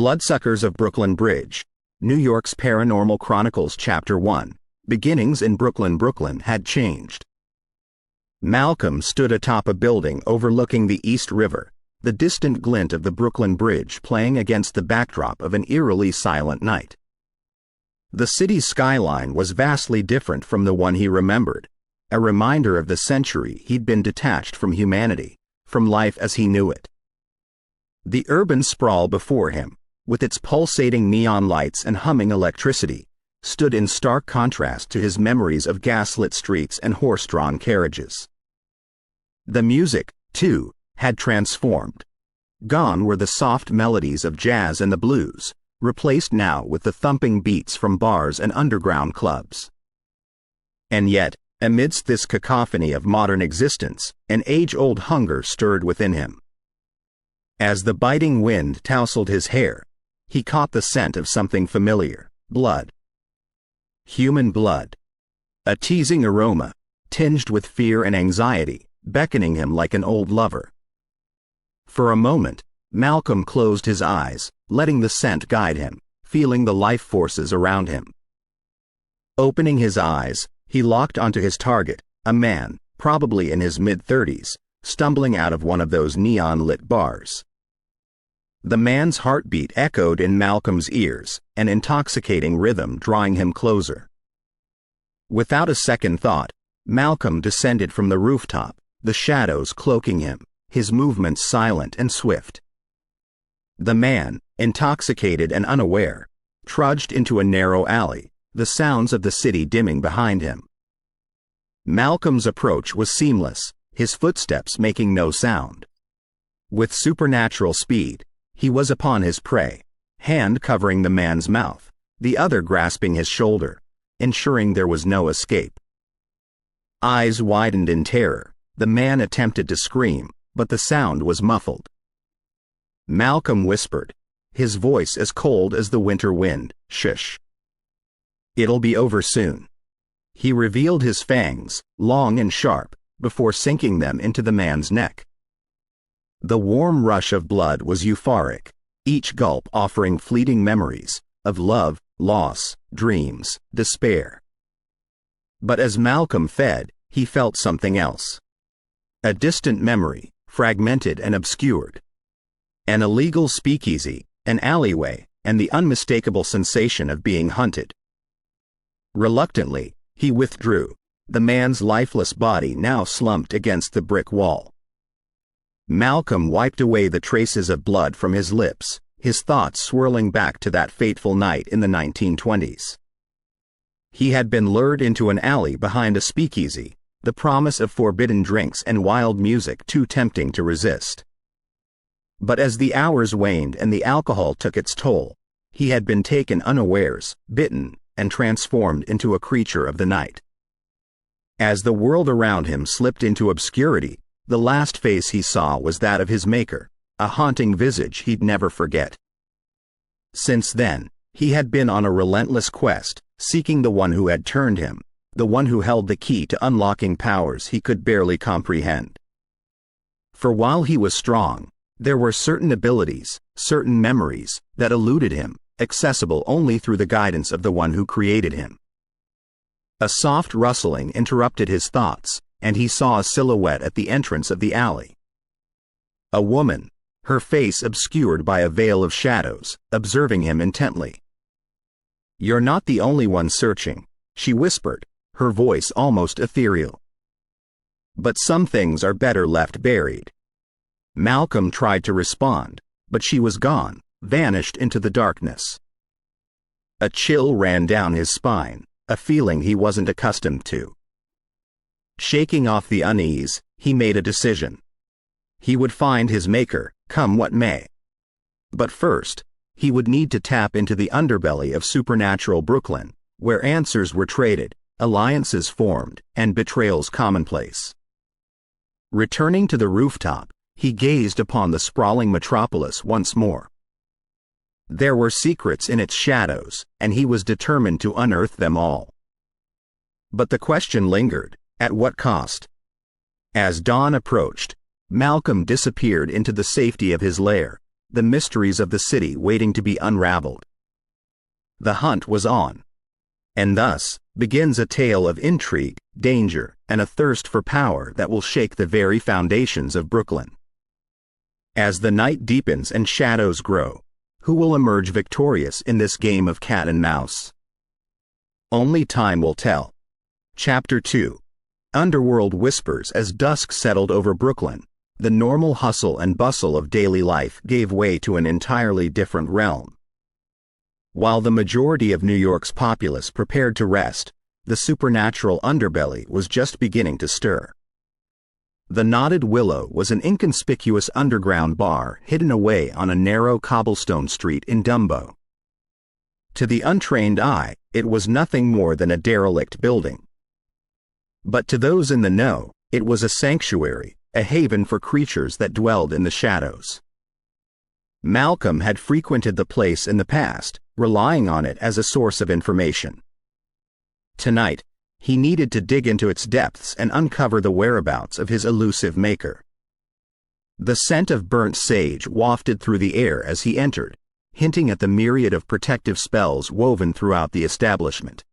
Bloodsuckers of Brooklyn Bridge, New York's Paranormal Chronicles Chapter 1, Beginnings in Brooklyn, Brooklyn had changed. Malcom stood atop a building overlooking the East River, the distant glint of the Brooklyn Bridge playing against the backdrop of an eerily silent night. The city's skyline was vastly different from the one he remembered, a reminder of the century he'd been detached from humanity, from life as he knew it. The urban sprawl before him, with its pulsating neon lights and humming electricity, stood in stark contrast to his memories of gaslit streets and horse-drawn carriages. The music, too, had transformed. Gone were the soft melodies of jazz and the blues, replaced now with the thumping beats from bars and underground clubs. And yet, amidst this cacophony of modern existence, an age-old hunger stirred within him. As the biting wind tousled his hair, he caught the scent of something familiar: blood. Human blood. A teasing aroma, tinged with fear and anxiety, beckoning him like an old lover. For a moment, Malcom closed his eyes, letting the scent guide him, feeling the life forces around him. Opening his eyes, he locked onto his target, a man, probably in his mid-30s, stumbling out of one of those neon-lit bars. The man's heartbeat echoed in Malcom's ears, an intoxicating rhythm drawing him closer. Without a second thought, Malcom descended from the rooftop, the shadows cloaking him, his movements silent and swift. The man, intoxicated and unaware, trudged into a narrow alley, the sounds of the city dimming behind him. Malcom's approach was seamless, his footsteps making no sound. With supernatural speed, he was upon his prey, hand covering the man's mouth, the other grasping his shoulder, ensuring there was no escape. Eyes widened in terror, the man attempted to scream, but the sound was muffled. Malcom whispered, his voice as cold as the winter wind, "Shush. It'll be over soon." He revealed his fangs, long and sharp, before sinking them into the man's neck. The warm rush of blood was euphoric, each gulp offering fleeting memories of love, loss, dreams, despair. But as Malcom fed, he felt something else. A distant memory, fragmented and obscured. An illegal speakeasy, an alleyway, and the unmistakable sensation of being hunted. Reluctantly, he withdrew, the man's lifeless body now slumped against the brick wall. Malcom wiped away the traces of blood from his lips, his thoughts swirling back to that fateful night in the 1920s. He had been lured into an alley behind a speakeasy, the promise of forbidden drinks and wild music too tempting to resist. But as the hours waned and the alcohol took its toll, he had been taken unawares, bitten, and transformed into a creature of the night. As the world around him slipped into obscurity, the last face he saw was that of his maker, a haunting visage he'd never forget. Since then, he had been on a relentless quest, seeking the one who had turned him, the one who held the key to unlocking powers he could barely comprehend. For while he was strong, there were certain abilities, certain memories, that eluded him, accessible only through the guidance of the one who created him. A soft rustling interrupted his thoughts, and he saw a silhouette at the entrance of the alley. A woman, her face obscured by a veil of shadows, observing him intently. "You're not the only one searching," she whispered, her voice almost ethereal. "But some things are better left buried." Malcom tried to respond, but she was gone, vanished into the darkness. A chill ran down his spine, a feeling he wasn't accustomed to. Shaking off the unease, he made a decision. He would find his maker, come what may. But first, he would need to tap into the underbelly of supernatural Brooklyn, where answers were traded, alliances formed, and betrayals commonplace. Returning to the rooftop, he gazed upon the sprawling metropolis once more. There were secrets in its shadows, and he was determined to unearth them all. But the question lingered: at what cost? As dawn approached, Malcom disappeared into the safety of his lair, the mysteries of the city waiting to be unraveled. The hunt was on. And thus begins a tale of intrigue, danger, and a thirst for power that will shake the very foundations of Brooklyn. As the night deepens and shadows grow, who will emerge victorious in this game of cat and mouse? Only time will tell. Chapter 2. Underworld whispers. As dusk settled over Brooklyn, the normal hustle and bustle of daily life gave way to an entirely different realm. While the majority of New York's populace prepared to rest, the supernatural underbelly was just beginning to stir. The Knotted Willow was an inconspicuous underground bar hidden away on a narrow cobblestone street in Dumbo. To the untrained eye, it was nothing more than a derelict building. But to those in the know, it was a sanctuary, a haven for creatures that dwelled in the shadows. Malcom had frequented the place in the past, relying on it as a source of information. Tonight, he needed to dig into its depths and uncover the whereabouts of his elusive maker. The scent of burnt sage wafted through the air as he entered, hinting at the myriad of protective spells woven throughout the establishment.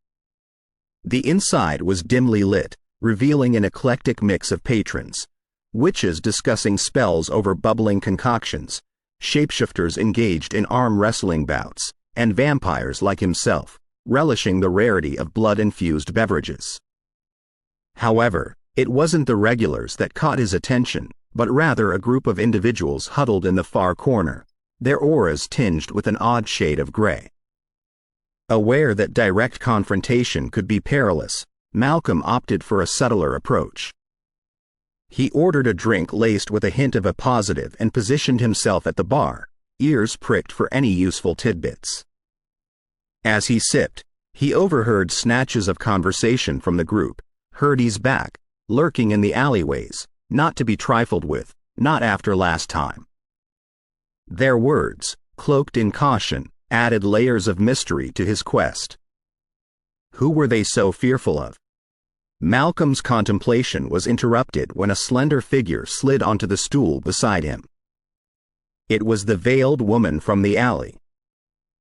The inside was dimly lit, revealing an eclectic mix of patrons: witches discussing spells over bubbling concoctions, shapeshifters engaged in arm wrestling bouts, and vampires like himself, relishing the rarity of blood-infused beverages. However, it wasn't the regulars that caught his attention, but rather a group of individuals huddled in the far corner, their auras tinged with an odd shade of gray. Aware that direct confrontation could be perilous, Malcom opted for a subtler approach. He ordered a drink laced with a hint of a positive and positioned himself at the bar, ears pricked for any useful tidbits. As he sipped, he overheard snatches of conversation from the group, heard he's back, lurking in the alleyways, not to be trifled with, not after last time. Their words, cloaked in caution, added layers of mystery to his quest. Who were they so fearful of? Malcom's contemplation was interrupted when a slender figure slid onto the stool beside him. It was the veiled woman from the alley.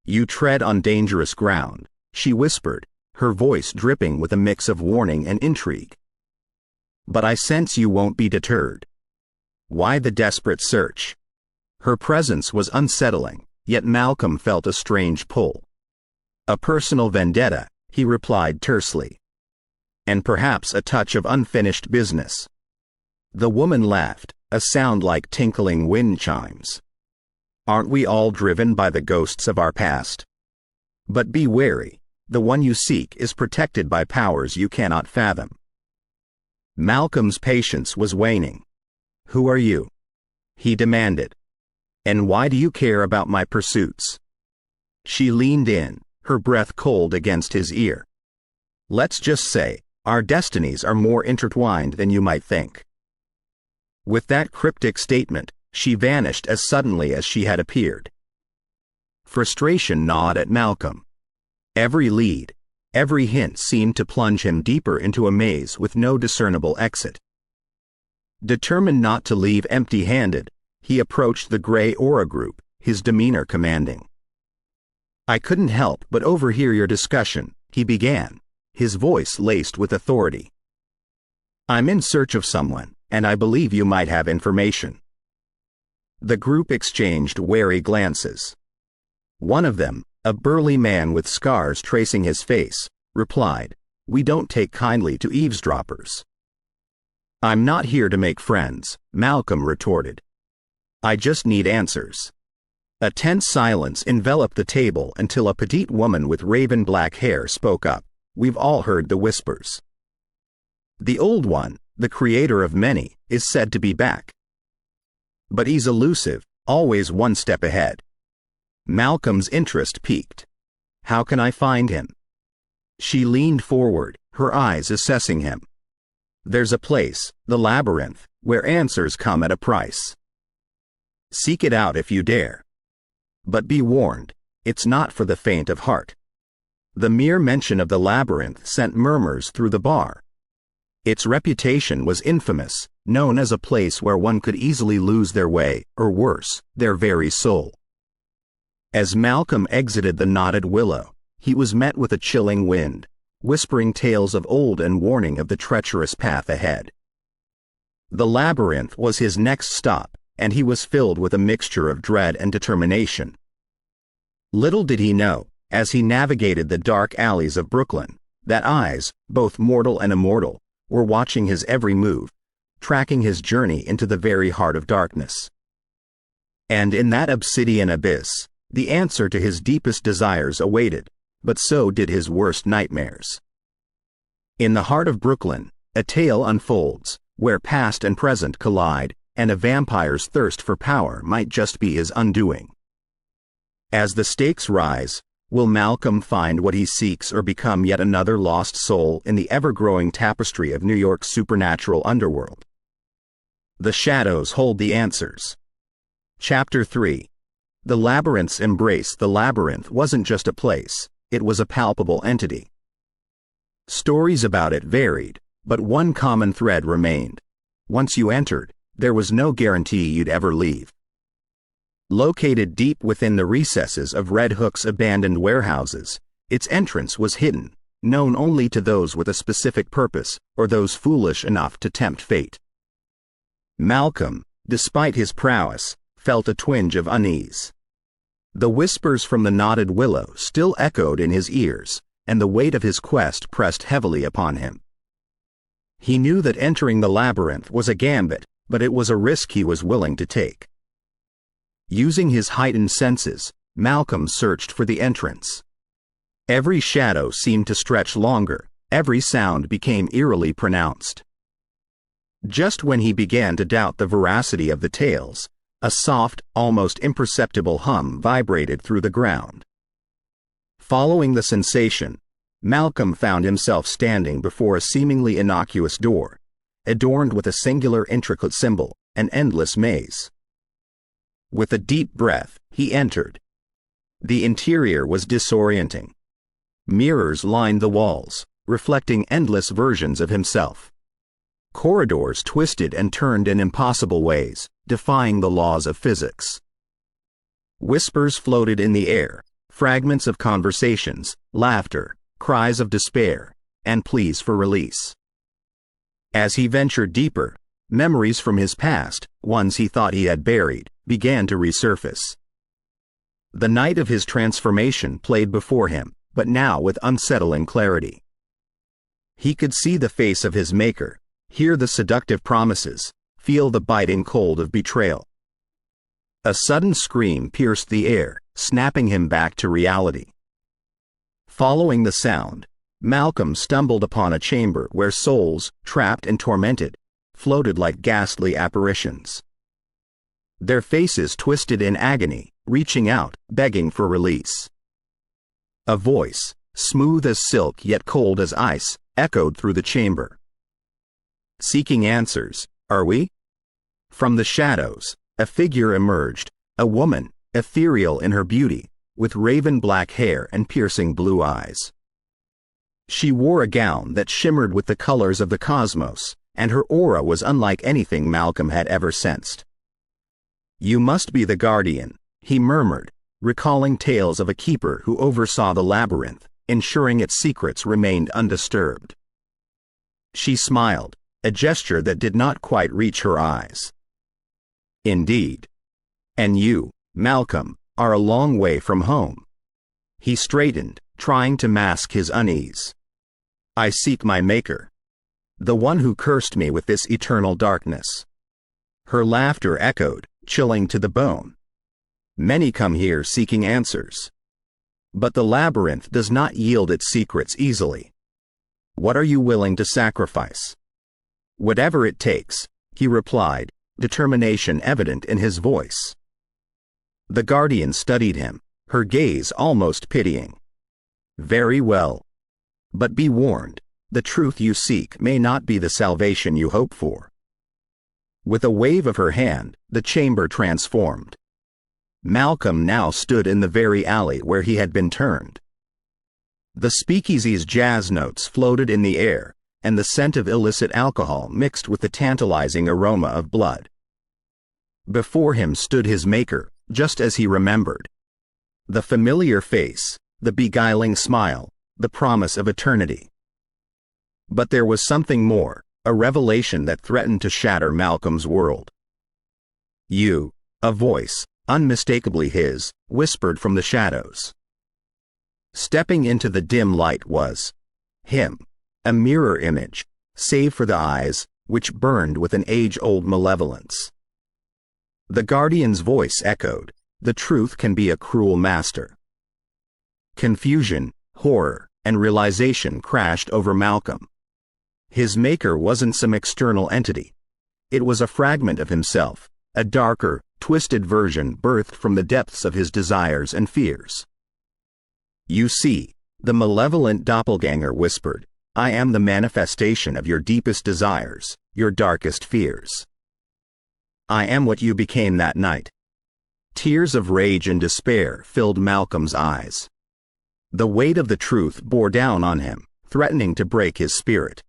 "You tread on dangerous ground," she whispered, her voice dripping with a mix of warning and intrigue. "But I sense you won't be deterred. Why the desperate search?" Her presence was unsettling, yet Malcom felt a strange pull. "A personal vendetta," he replied tersely. "And perhaps a touch of unfinished business." The woman laughed, a sound like tinkling wind chimes. "Aren't we all driven by the ghosts of our past? But be wary, the one you seek is protected by powers you cannot fathom." Malcom's patience was waning. "Who are you?" he demanded. "And why do you care about my pursuits?" She leaned in, her breath cold against his ear. "Let's just say, our destinies are more intertwined than you might think." With that cryptic statement, she vanished as suddenly as she had appeared. Frustration gnawed at Malcom. Every lead, every hint seemed to plunge him deeper into a maze with no discernible exit. Determined not to leave empty-handed, he approached the gray aura group, his demeanor commanding. "I couldn't help but overhear your discussion," he began, his voice laced with authority. "I'm in search of someone, and I believe you might have information." The group exchanged wary glances. One of them, a burly man with scars tracing his face, replied, "We don't take kindly to eavesdroppers." "I'm not here to make friends," Malcom retorted. "I just need answers." A tense silence enveloped the table until a petite woman with raven black hair spoke up. "We've all heard the whispers. The old one, the creator of many, is said to be back. But he's elusive, always one step ahead." Malcom's interest piqued. "How can I find him?" She leaned forward, her eyes assessing him. "There's a place, the Labyrinth, where answers come at a price. Seek it out if you dare. But be warned, it's not for the faint of heart." The mere mention of the Labyrinth sent murmurs through the bar. Its reputation was infamous, known as a place where one could easily lose their way, or worse, their very soul. As Malcom exited the knotted willow, he was met with a chilling wind, whispering tales of old and warning of the treacherous path ahead. The labyrinth was his next stop, and he was filled with a mixture of dread and determination. Little did he know, as he navigated the dark alleys of Brooklyn, that eyes, both mortal and immortal, were watching his every move, tracking his journey into the very heart of darkness. And in that obsidian abyss, the answer to his deepest desires awaited, but so did his worst nightmares. In the heart of Brooklyn, a tale unfolds, where past and present collide, and a vampire's thirst for power might just be his undoing. As the stakes rise, will Malcom find what he seeks or become yet another lost soul in the ever-growing tapestry of New York's supernatural underworld? The shadows hold the answers. Chapter 3. The labyrinth's embrace. The labyrinth wasn't just a place, it was a palpable entity. Stories about it varied, but one common thread remained. Once you entered, there was no guarantee you'd ever leave. Located deep within the recesses of Red Hook's abandoned warehouses, its entrance was hidden, known only to those with a specific purpose or those foolish enough to tempt fate. Malcom, despite his prowess, felt a twinge of unease. The whispers from the knotted willow still echoed in his ears, and the weight of his quest pressed heavily upon him. He knew that entering the labyrinth was a gambit, but it was a risk he was willing to take. Using his heightened senses, Malcom searched for the entrance. Every shadow seemed to stretch longer, every sound became eerily pronounced. Just when he began to doubt the veracity of the tales, a soft, almost imperceptible hum vibrated through the ground. Following the sensation, Malcom found himself standing before a seemingly innocuous door, adorned with a singular intricate symbol, an endless maze. With a deep breath, he entered. The interior was disorienting. Mirrors lined the walls, reflecting endless versions of himself. Corridors twisted and turned in impossible ways, defying the laws of physics. Whispers floated in the air, fragments of conversations, laughter, cries of despair, and pleas for release. As he ventured deeper, memories from his past, ones he thought he had buried, began to resurface. The night of his transformation played before him, but now with unsettling clarity. He could see the face of his maker, hear the seductive promises, feel the biting cold of betrayal. A sudden scream pierced the air, snapping him back to reality. Following the sound, Malcom stumbled upon a chamber where souls, trapped and tormented, floated like ghastly apparitions. Their faces twisted in agony, reaching out, begging for release. A voice, smooth as silk yet cold as ice, echoed through the chamber. Seeking answers, are we? From the shadows, a figure emerged, a woman, ethereal in her beauty, with raven black hair and piercing blue eyes. She wore a gown that shimmered with the colors of the cosmos, and her aura was unlike anything Malcom had ever sensed. You must be the guardian, he murmured, recalling tales of a keeper who oversaw the labyrinth, ensuring its secrets remained undisturbed. She smiled, a gesture that did not quite reach her eyes. Indeed. And you, Malcom, are a long way from home. He straightened, trying to mask his unease. I seek my maker. The one who cursed me with this eternal darkness. Her laughter echoed, chilling to the bone. Many come here seeking answers. But the labyrinth does not yield its secrets easily. What are you willing to sacrifice? Whatever it takes, he replied, determination evident in his voice. The guardian studied him, her gaze almost pitying. Very well. But be warned, the truth you seek may not be the salvation you hope for. With a wave of her hand, the chamber transformed. Malcom now stood in the very alley where he had been turned. The Speakeasy's jazz notes floated in the air, and the scent of illicit alcohol mixed with the tantalizing aroma of blood. Before him stood his maker, just as he remembered. The familiar face, the beguiling smile, the promise of eternity. But there was something more, a revelation that threatened to shatter Malcolm's world. "You," a voice, unmistakably his, whispered from the shadows. Stepping into the dim light was him, a mirror image, save for the eyes, which burned with an age-old malevolence. The guardian's voice echoed, "The truth can be a cruel master." Confusion, horror, and realization crashed over Malcolm. His maker wasn't some external entity. It was a fragment of himself, a darker, twisted version birthed from the depths of his desires and fears. "You see," the malevolent doppelganger whispered, "I am the manifestation of your deepest desires, your darkest fears. I am what you became that night." Tears of rage and despair filled Malcolm's eyes. The weight of the truth bore down on him, threatening to break his spirit.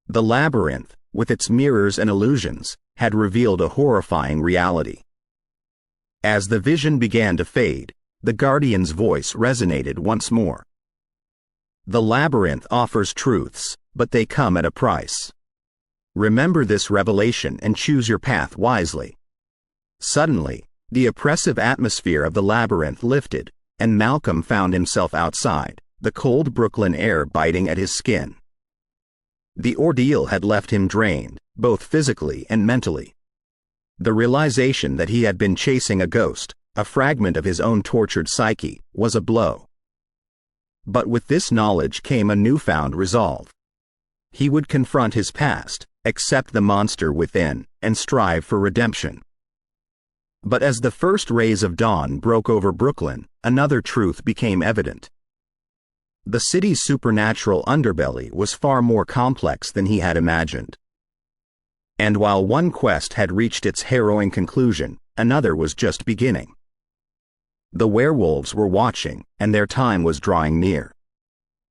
The labyrinth, with its mirrors and illusions, had revealed a horrifying reality. As the vision began to fade, the guardian's voice resonated once more. "The labyrinth offers truths, but they come at a price. Remember this revelation and choose your path wisely." Suddenly, the oppressive atmosphere of the labyrinth lifted, and Malcolm found himself outside, the cold Brooklyn air biting at his skin. The ordeal had left him drained, both physically and mentally. The realization that he had been chasing a ghost, a fragment of his own tortured psyche, was a blow. But with this knowledge came a newfound resolve. He would confront his past, accept the monster within, and strive for redemption. But as the first rays of dawn broke over Brooklyn, another truth became evident. The city's supernatural underbelly was far more complex than he had imagined. And while one quest had reached its harrowing conclusion, another was just beginning. The werewolves were watching, and their time was drawing near.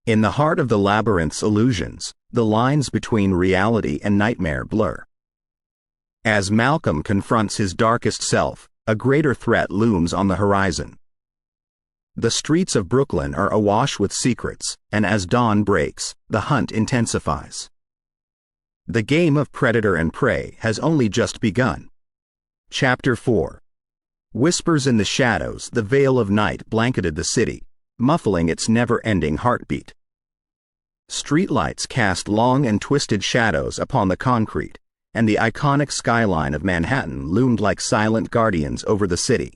In the heart of the labyrinth's illusions, the lines between reality and nightmare blur. As Malcolm confronts his darkest self, a greater threat looms on the horizon. The streets of Brooklyn are awash with secrets, and as dawn breaks, the hunt intensifies. The game of predator and prey has only just begun. Chapter 4. Whispers in the shadows, the veil of night blanketed the city, muffling its never-ending heartbeat. Streetlights cast long and twisted shadows upon the concrete, and the iconic skyline of Manhattan loomed like silent guardians over the city.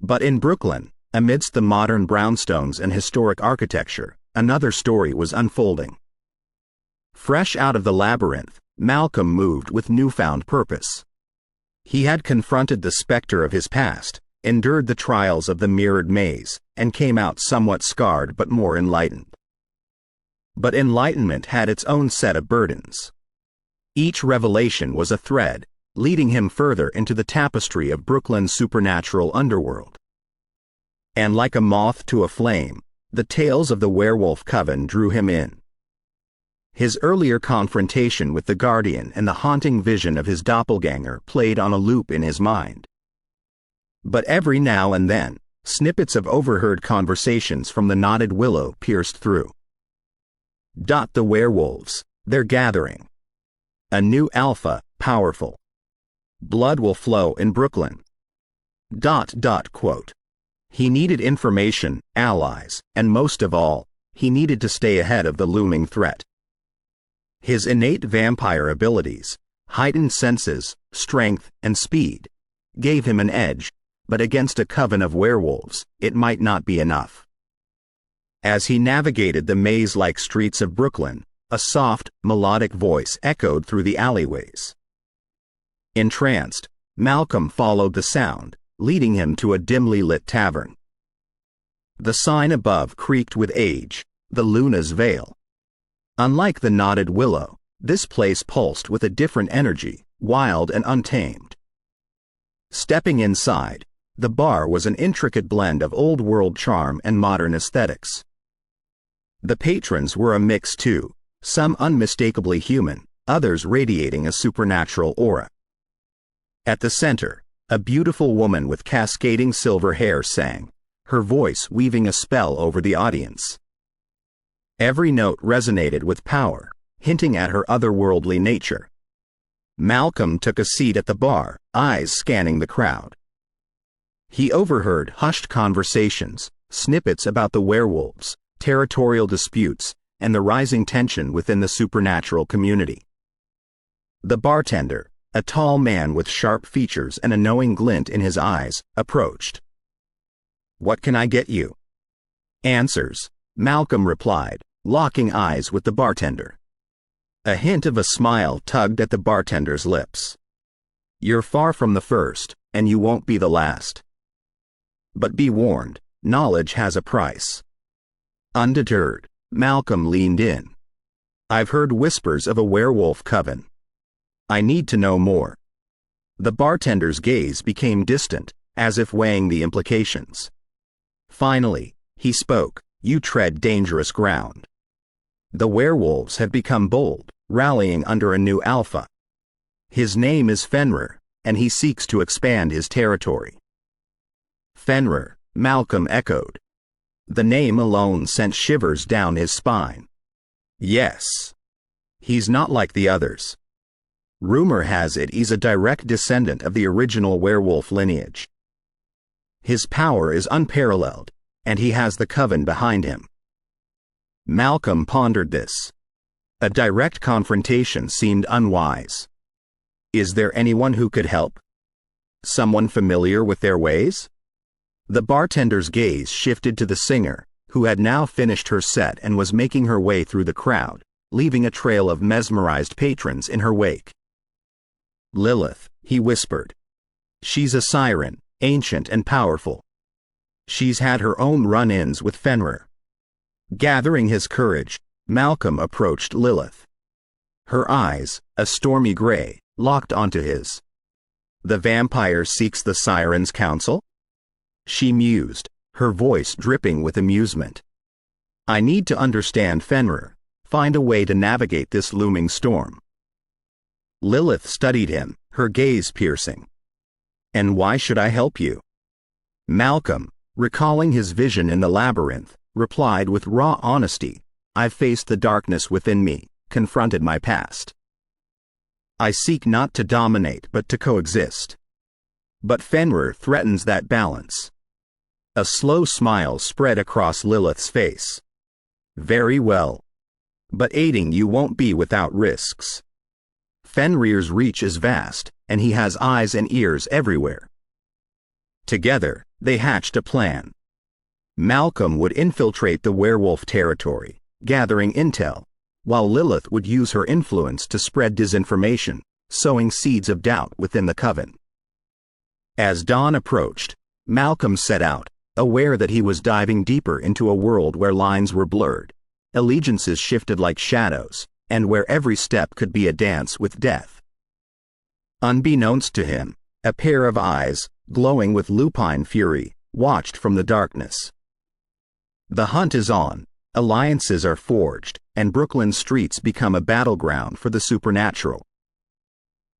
But in Brooklyn, amidst the modern brownstones and historic architecture, another story was unfolding. Fresh out of the labyrinth, Malcolm moved with newfound purpose. He had confronted the specter of his past, endured the trials of the mirrored maze, and came out somewhat scarred but more enlightened. But enlightenment had its own set of burdens. Each revelation was a thread, leading him further into the tapestry of Brooklyn's supernatural underworld. And like a moth to a flame, the tales of the werewolf coven drew him in. His earlier confrontation with the Guardian and the haunting vision of his doppelganger played on a loop in his mind. But every now and then, snippets of overheard conversations from the knotted willow pierced through. The werewolves, they're gathering. A new alpha, powerful. Blood will flow in Brooklyn. Quote. He needed information, allies, and most of all, he needed to stay ahead of the looming threat. His innate vampire abilities, heightened senses, strength, and speed, gave him an edge, but against a coven of werewolves, it might not be enough. As he navigated the maze-like streets of Brooklyn, a soft, melodic voice echoed through the alleyways. Entranced, Malcolm followed the sound, leading him to a dimly lit tavern. The sign above creaked with age, the Luna's Veil. Unlike the knotted willow, this place pulsed with a different energy, wild and untamed. Stepping inside, the bar was an intricate blend of old-world charm and modern aesthetics. The patrons were a mix too, some unmistakably human, others radiating a supernatural aura. At the center, a beautiful woman with cascading silver hair sang, her voice weaving a spell over the audience. Every note resonated with power, hinting at her otherworldly nature. Malcom took a seat at the bar, eyes scanning the crowd. He overheard hushed conversations, snippets about the werewolves, territorial disputes, and the rising tension within the supernatural community. The bartender, a tall man with sharp features and a knowing glint in his eyes, approached. "What can I get you?" "Answers," Malcom replied, locking eyes with the bartender. A hint of a smile tugged at the bartender's lips. "You're far from the first, and you won't be the last. But be warned, knowledge has a price." Undeterred, Malcom leaned in. "I've heard whispers of a werewolf coven. I need to know more." The bartender's gaze became distant, as if weighing the implications. Finally, he spoke, "You tread dangerous ground. The werewolves have become bold, rallying under a new alpha. His name is Fenrir, and he seeks to expand his territory." "Fenrir," Malcom echoed. The name alone sent shivers down his spine. "Yes. He's not like the others. Rumor has it he's a direct descendant of the original werewolf lineage. His power is unparalleled, and he has the coven behind him." Malcom pondered this. A direct confrontation seemed unwise. Is there anyone who could help? Someone familiar with their ways? The bartender's gaze shifted to the singer, who had now finished her set and was making her way through the crowd, leaving a trail of mesmerized patrons in her wake. "Lilith," he whispered. "She's a siren, ancient and powerful. She's had her own run-ins with Fenrir." Gathering his courage, Malcom approached Lilith. Her eyes, a stormy gray, locked onto his. "The vampire seeks the siren's counsel?" She mused, her voice dripping with amusement. "I need to understand Fenrir, find a way to navigate this looming storm." Lilith studied him, her gaze piercing. "And why should I help you?" Malcom, recalling his vision in the labyrinth, replied with raw honesty, "I've faced the darkness within me, confronted my past. I seek not to dominate but to coexist. But Fenrir threatens that balance." A slow smile spread across Lilith's face. "Very well. But aiding you won't be without risks. Fenrir's reach is vast, and he has eyes and ears everywhere." Together, they hatched a plan. Malcom would infiltrate the werewolf territory, gathering intel, while Lilith would use her influence to spread disinformation, sowing seeds of doubt within the coven. As dawn approached, Malcom set out, aware that he was diving deeper into a world where lines were blurred, allegiances shifted like shadows, and where every step could be a dance with death. Unbeknownst to him, a pair of eyes, glowing with lupine fury, watched from the darkness. The hunt is on, alliances are forged, and Brooklyn's streets become a battleground for the supernatural.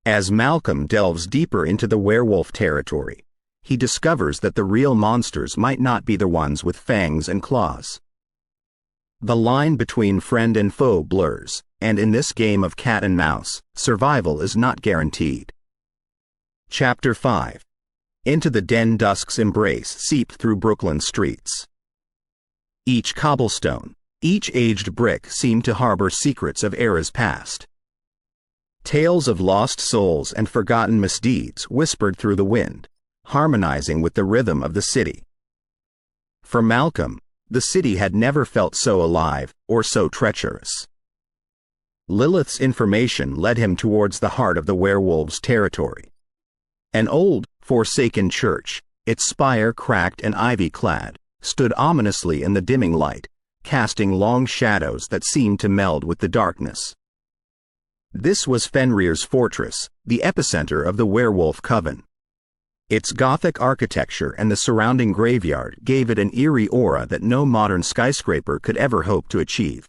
As Malcom delves deeper into the werewolf territory, he discovers that the real monsters might not be the ones with fangs and claws. The line between friend and foe blurs, and in this game of cat and mouse, survival is not guaranteed. Chapter 5. Into the den dusk's embrace seeped through Brooklyn's streets. Each cobblestone, each aged brick seemed to harbor secrets of eras past. Tales of lost souls and forgotten misdeeds whispered through the wind, harmonizing with the rhythm of the city. For Malcom, the city had never felt so alive or so treacherous. Lilith's information led him towards the heart of the werewolves' territory. An old, forsaken church, its spire cracked and ivy-clad, stood ominously in the dimming light, casting long shadows that seemed to meld with the darkness. This was Fenrir's fortress, the epicenter of the werewolf coven. Its Gothic architecture and the surrounding graveyard gave it an eerie aura that no modern skyscraper could ever hope to achieve.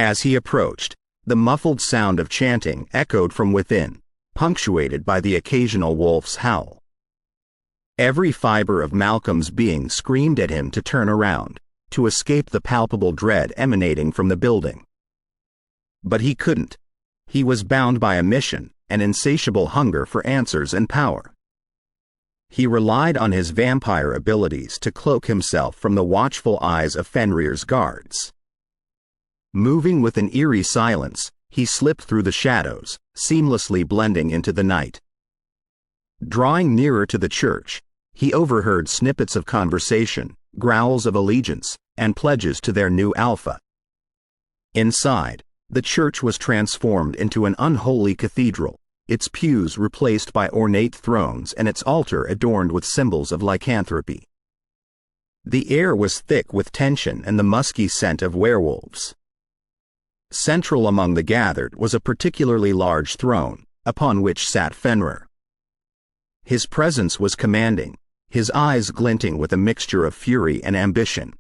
As he approached, the muffled sound of chanting echoed from within, punctuated by the occasional wolf's howl. Every fiber of Malcolm's being screamed at him to turn around, to escape the palpable dread emanating from the building. But he couldn't. He was bound by a mission, an insatiable hunger for answers and power. He relied on his vampire abilities to cloak himself from the watchful eyes of Fenrir's guards. Moving with an eerie silence, he slipped through the shadows, seamlessly blending into the night. Drawing nearer to the church, he overheard snippets of conversation, growls of allegiance, and pledges to their new alpha. Inside, the church was transformed into an unholy cathedral, its pews replaced by ornate thrones and its altar adorned with symbols of lycanthropy. The air was thick with tension and the musky scent of werewolves. Central among the gathered was a particularly large throne, upon which sat Fenrir. His presence was commanding, his eyes glinting with a mixture of fury and ambition.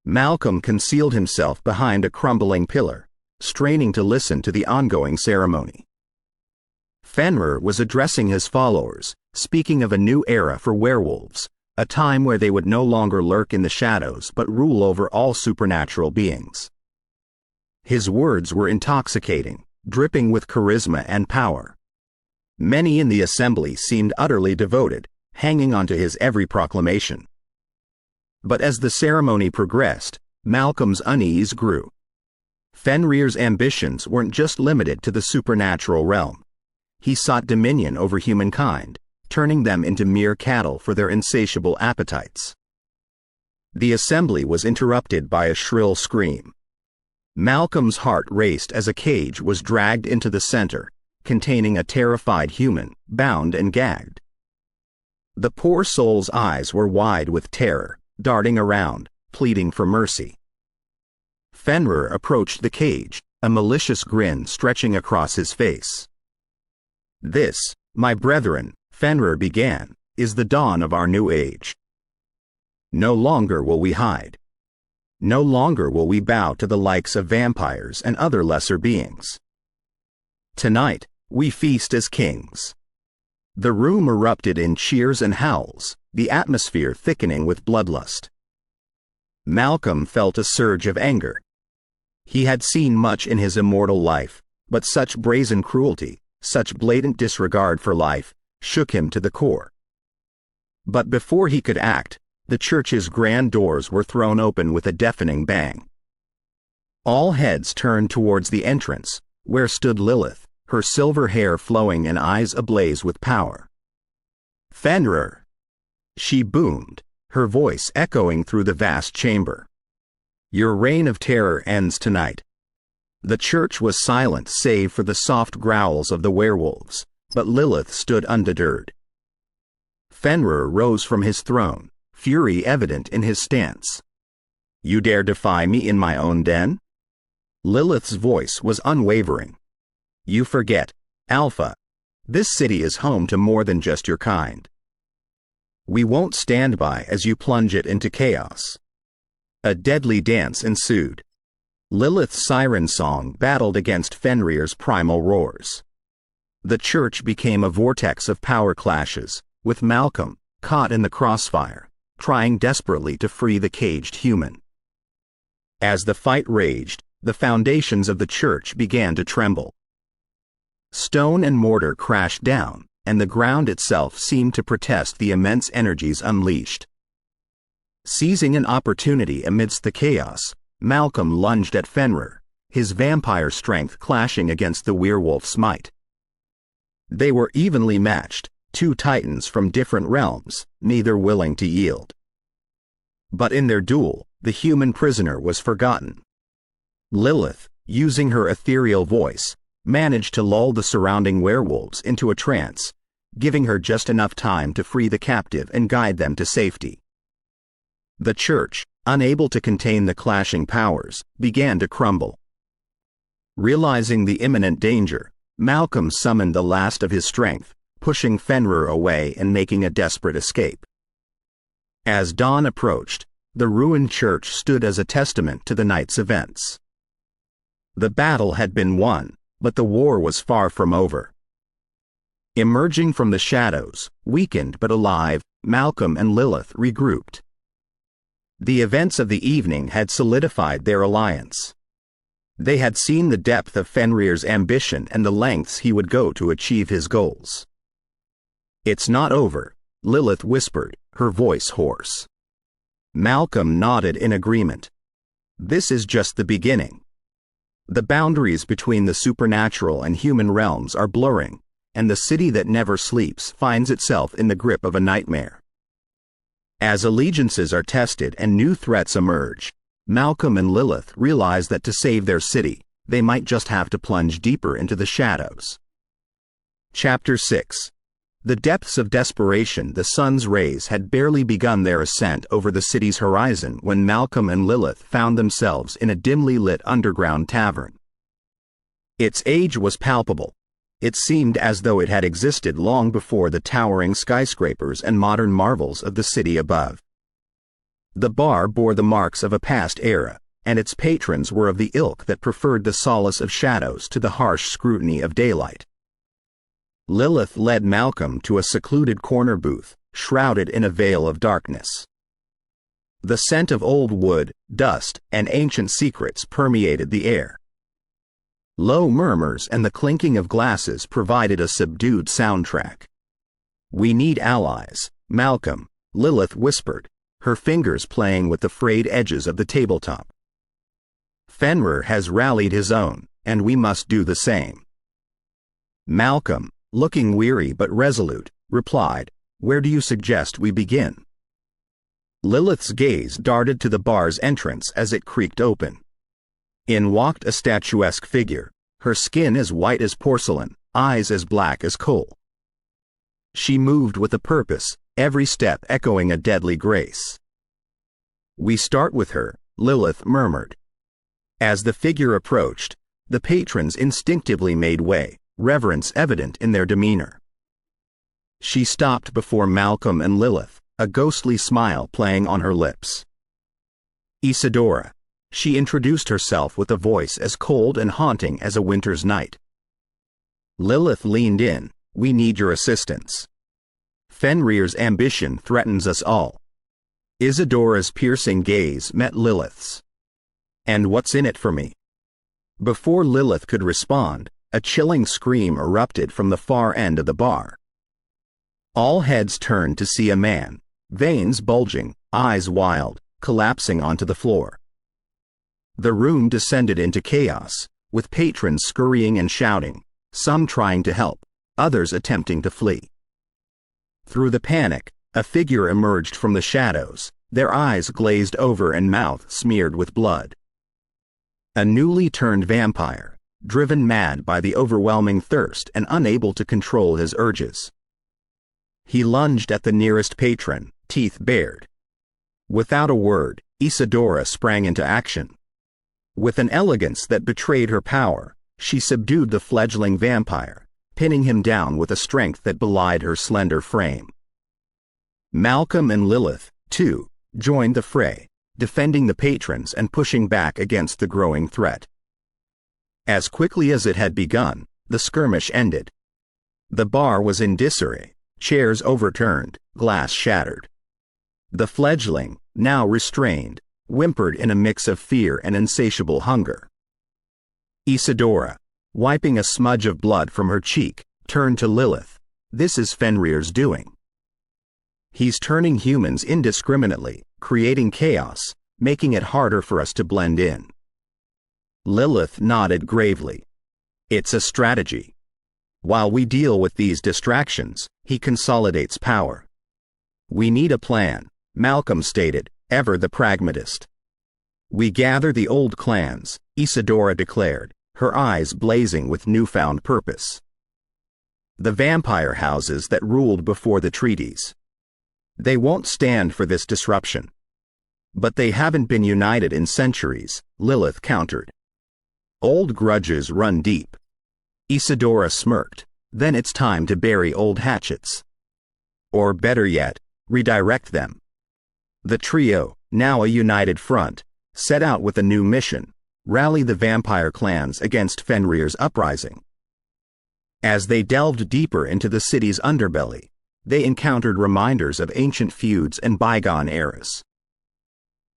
Malcolm concealed himself behind a crumbling pillar, straining to listen to the ongoing ceremony. Fenrir was addressing his followers, speaking of a new era for werewolves, a time where they would no longer lurk in the shadows but rule over all supernatural beings. His words were intoxicating, dripping with charisma and power. Many in the assembly seemed utterly devoted, hanging onto his every proclamation. But as the ceremony progressed, Malcolm's unease grew. Fenrir's ambitions weren't just limited to the supernatural realm. He sought dominion over humankind, turning them into mere cattle for their insatiable appetites. The assembly was interrupted by a shrill scream. Malcolm's heart raced as a cage was dragged into the center, containing a terrified human, bound and gagged. The poor soul's eyes were wide with terror, darting around, pleading for mercy. Fenrir approached the cage, a malicious grin stretching across his face. "This, my brethren," Fenrir began, "is the dawn of our new age. No longer will we hide. No longer will we bow to the likes of vampires and other lesser beings. Tonight, we feast as kings." The room erupted in cheers and howls, the atmosphere thickening with bloodlust. Malcolm felt a surge of anger. He had seen much in his immortal life, but such brazen cruelty, such blatant disregard for life, shook him to the core. But before he could act, the church's grand doors were thrown open with a deafening bang. All heads turned towards the entrance, where stood Lilith, her silver hair flowing and eyes ablaze with power. "Fenrir!" she boomed, her voice echoing through the vast chamber. "Your reign of terror ends tonight." The church was silent save for the soft growls of the werewolves, but Lilith stood undeterred. Fenrir rose from his throne, fury evident in his stance. "You dare defy me in my own den?" Lilith's voice was unwavering. "You forget, Alpha. This city is home to more than just your kind. We won't stand by as you plunge it into chaos." A deadly dance ensued. Lilith's siren song battled against Fenrir's primal roars. The church became a vortex of power clashes, with Malcolm, caught in the crossfire, trying desperately to free the caged human. As the fight raged, the foundations of the church began to tremble. Stone and mortar crashed down, and the ground itself seemed to protest the immense energies unleashed. Seizing an opportunity amidst the chaos, Malcolm lunged at Fenrir, his vampire strength clashing against the werewolf's might. They were evenly matched, two titans from different realms, neither willing to yield. But in their duel, the human prisoner was forgotten. Lilith, using her ethereal voice, managed to lull the surrounding werewolves into a trance, giving her just enough time to free the captive and guide them to safety. The church, unable to contain the clashing powers, began to crumble. Realizing the imminent danger, Malcolm summoned the last of his strength, pushing Fenrir away and making a desperate escape. As dawn approached, the ruined church stood as a testament to the night's events. The battle had been won, but the war was far from over. Emerging from the shadows, weakened but alive, Malcom and Lilith regrouped. The events of the evening had solidified their alliance. They had seen the depth of Fenrir's ambition and the lengths he would go to achieve his goals. "It's not over," Lilith whispered, her voice hoarse. Malcom nodded in agreement. "This is just the beginning. The boundaries between the supernatural and human realms are blurring, and the city that never sleeps finds itself in the grip of a nightmare." As allegiances are tested and new threats emerge, Malcom and Lilith realize that to save their city, they might just have to plunge deeper into the shadows. Chapter 6. The depths of desperation. The sun's rays had barely begun their ascent over the city's horizon when Malcom and Lilith found themselves in a dimly lit underground tavern. Its age was palpable. It seemed as though it had existed long before the towering skyscrapers and modern marvels of the city above. The bar bore the marks of a past era, and its patrons were of the ilk that preferred the solace of shadows to the harsh scrutiny of daylight. Lilith led Malcom to a secluded corner booth, shrouded in a veil of darkness. The scent of old wood, dust, and ancient secrets permeated the air. Low murmurs and the clinking of glasses provided a subdued soundtrack. "We need allies," Malcom, Lilith whispered, her fingers playing with the frayed edges of the tabletop. "Fenrir has rallied his own, and we must do the same." Malcom, looking weary but resolute, replied, "Where do you suggest we begin?" Lilith's gaze darted to the bar's entrance as it creaked open. In walked a statuesque figure, her skin as white as porcelain, eyes as black as coal. She moved with a purpose, every step echoing a deadly grace. "We start with her," Lilith murmured. As the figure approached, the patrons instinctively made way, reverence evident in their demeanor. She stopped before Malcom and Lilith, a ghostly smile playing on her lips. "Isadora," she introduced herself with a voice as cold and haunting as a winter's night. Lilith leaned in. "We need your assistance. Fenrir's ambition threatens us all." Isadora's piercing gaze met Lilith's. "And what's in it for me?" Before Lilith could respond, a chilling scream erupted from the far end of the bar. All heads turned to see a man, veins bulging, eyes wild, collapsing onto the floor. The room descended into chaos, with patrons scurrying and shouting, some trying to help, others attempting to flee. Through the panic, a figure emerged from the shadows, their eyes glazed over and mouth smeared with blood. A newly turned vampire, driven mad by the overwhelming thirst and unable to control his urges. He lunged at the nearest patron, teeth bared. Without a word, Isadora sprang into action. With an elegance that betrayed her power, she subdued the fledgling vampire, pinning him down with a strength that belied her slender frame. Malcom and Lilith, too, joined the fray, defending the patrons and pushing back against the growing threat. As quickly as it had begun, the skirmish ended. The bar was in disarray, chairs overturned, glass shattered. The fledgling, now restrained, whimpered in a mix of fear and insatiable hunger. Isadora, wiping a smudge of blood from her cheek, turned to Lilith. "This is Fenrir's doing. He's turning humans indiscriminately, creating chaos, making it harder for us to blend in." Lilith nodded gravely. "It's a strategy. While we deal with these distractions, he consolidates power." "We need a plan," Malcom stated, ever the pragmatist. "We gather the old clans," Isadora declared, her eyes blazing with newfound purpose. "The vampire houses that ruled before the treaties. They won't stand for this disruption." "But they haven't been united in centuries," Lilith countered. "Old grudges run deep." Isadora smirked. "Then it's time to bury old hatchets. Or better yet, redirect them." The trio, now a united front, set out with a new mission, rally the vampire clans against Fenrir's uprising. As they delved deeper into the city's underbelly, they encountered reminders of ancient feuds and bygone eras.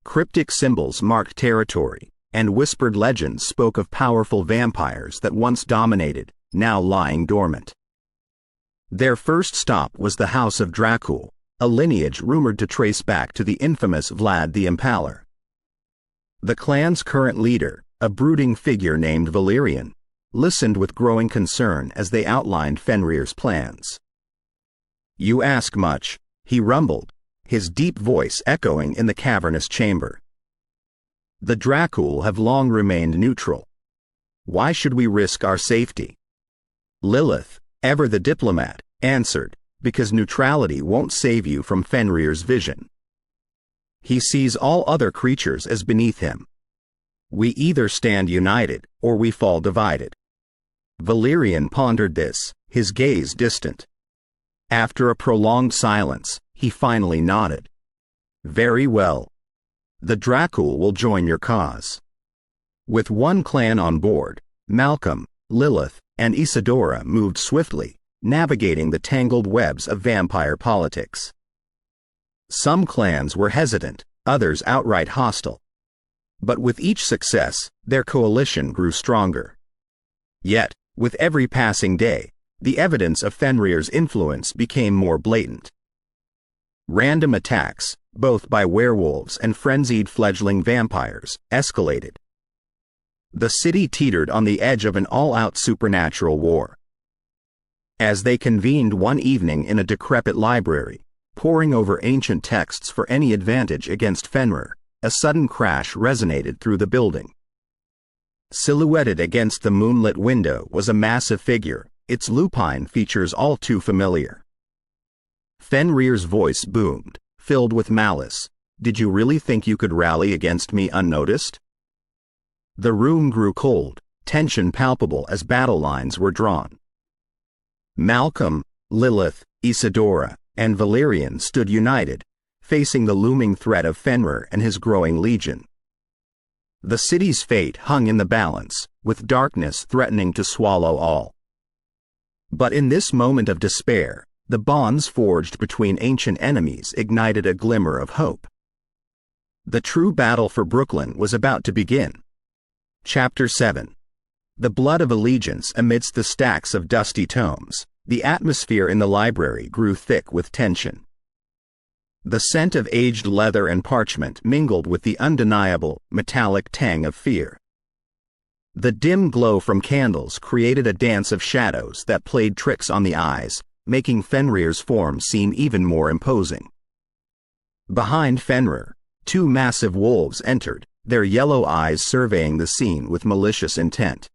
Cryptic symbols marked territory, and whispered legends spoke of powerful vampires that once dominated, now lying dormant. Their first stop was the House of Dracul, a lineage rumored to trace back to the infamous Vlad the Impaler. The clan's current leader, a brooding figure named Valerian, listened with growing concern as they outlined Fenrir's plans. "You ask much," he rumbled, his deep voice echoing in the cavernous chamber. "The Dracul have long remained neutral. Why should we risk our safety?" Lilith, ever the diplomat, answered, "Because neutrality won't save you from Fenrir's vision. He sees all other creatures as beneath him. We either stand united, or we fall divided." Valerian pondered this, his gaze distant. After a prolonged silence, he finally nodded. "Very well. The Dracul will join your cause." With one clan on board, Malcom, Lilith, and Isadora moved swiftly, navigating the tangled webs of vampire politics. Some clans were hesitant, others outright hostile. But with each success, their coalition grew stronger. Yet, with every passing day, the evidence of Fenrir's influence became more blatant. Random attacks, both by werewolves and frenzied fledgling vampires, escalated. The city teetered on the edge of an all-out supernatural war. As they convened one evening in a decrepit library, poring over ancient texts for any advantage against Fenrir, a sudden crash resonated through the building. Silhouetted against the moonlit window was a massive figure, its lupine features all too familiar. Fenrir's voice boomed, filled with malice. "Did you really think you could rally against me unnoticed?" The room grew cold, tension palpable as battle lines were drawn. Malcom, Lilith, Isadora, and Valerian stood united, facing the looming threat of Fenrir and his growing legion. The city's fate hung in the balance, with darkness threatening to swallow all. But in this moment of despair, the bonds forged between ancient enemies ignited a glimmer of hope. The true battle for Brooklyn was about to begin. Chapter 7. The blood of allegiance amidst the stacks of dusty tomes. The atmosphere in the library grew thick with tension. The scent of aged leather and parchment mingled with the undeniable, metallic tang of fear. The dim glow from candles created a dance of shadows that played tricks on the eyes, making Fenrir's form seem even more imposing. Behind Fenrir, two massive wolves entered, their yellow eyes surveying the scene with malicious intent.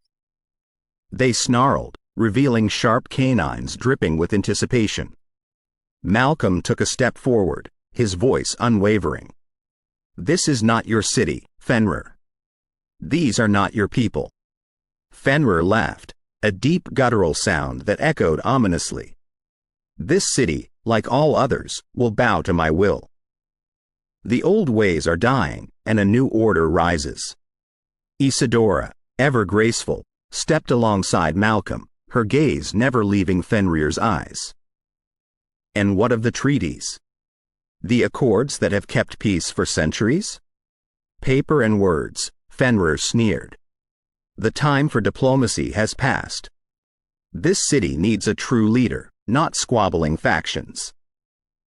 They snarled, revealing sharp canines dripping with anticipation. Malcom took a step forward, his voice unwavering. "This is not your city, Fenrir. These are not your people." Fenrir laughed, a deep guttural sound that echoed ominously. "This city, like all others, will bow to my will. The old ways are dying, and a new order rises." Isadora, ever graceful, stepped alongside Malcom, her gaze never leaving Fenrir's eyes. "And what of the treaties? The accords that have kept peace for centuries?" "Paper and words," Fenrir sneered. "The time for diplomacy has passed. This city needs a true leader, not squabbling factions."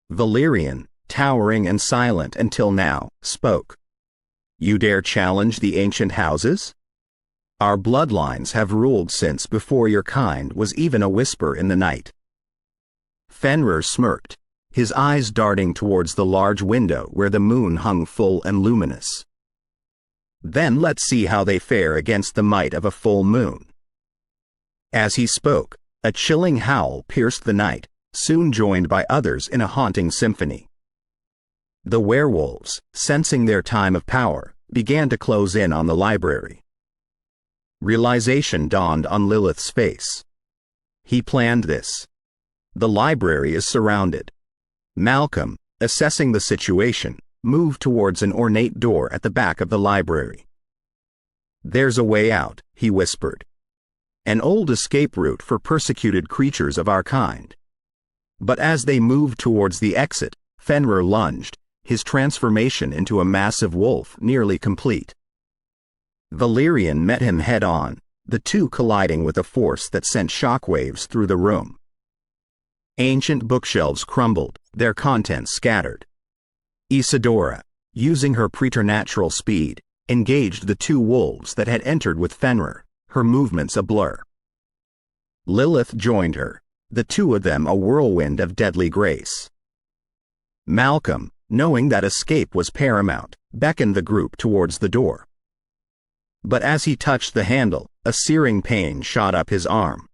Valerian, towering and silent until now, spoke. "You dare challenge the ancient houses? Our bloodlines have ruled since before your kind was even a whisper in the night." Fenrir smirked, his eyes darting towards the large window where the moon hung full and luminous. "Then let's see how they fare against the might of a full moon." As he spoke, a chilling howl pierced the night, soon joined by others in a haunting symphony. The werewolves, sensing their time of power, began to close in on the library. Realization dawned on Lilith's face. He planned this. The library is surrounded. Malcom, assessing the situation, moved towards an ornate door at the back of the library. "There's a way out," he whispered. "An old escape route for persecuted creatures of our kind." But as they moved towards the exit, Fenrir lunged, his transformation into a massive wolf nearly complete. Valerian met him head-on, the two colliding with a force that sent shockwaves through the room. Ancient bookshelves crumbled, their contents scattered. Isadora, using her preternatural speed, engaged the two wolves that had entered with Fenrir, her movements a blur. Lilith joined her, the two of them a whirlwind of deadly grace. Malcom, knowing that escape was paramount, beckoned the group towards the door. But as he touched the handle, a searing pain shot up his arm.